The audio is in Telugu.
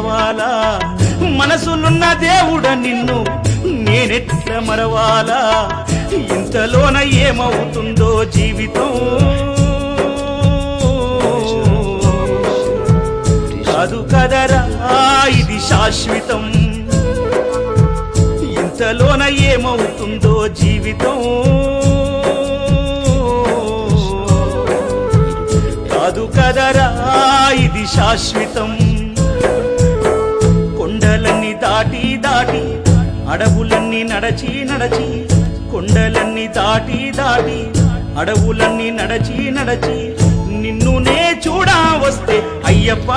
కావాలా మనసులున్న దేవుడ నిన్ను నేనెట్ల మరవాలా ఇంతలోన ఏమవుతుందో జీవితం కాదు కదరా ఇది శాశ్వతం ఇంతలోన ఏమవుతుందో జీవితం కాదు కదరా ఇది శాశ్వతం కొండలన్నీ దాటి దాటి అడవులన్నీ నడచి నడచి కొండలన్నీ దాటి దాటి అడవులన్నీ నడచి నడచి నిన్ను నే చూడా వస్తే అయ్యప్ప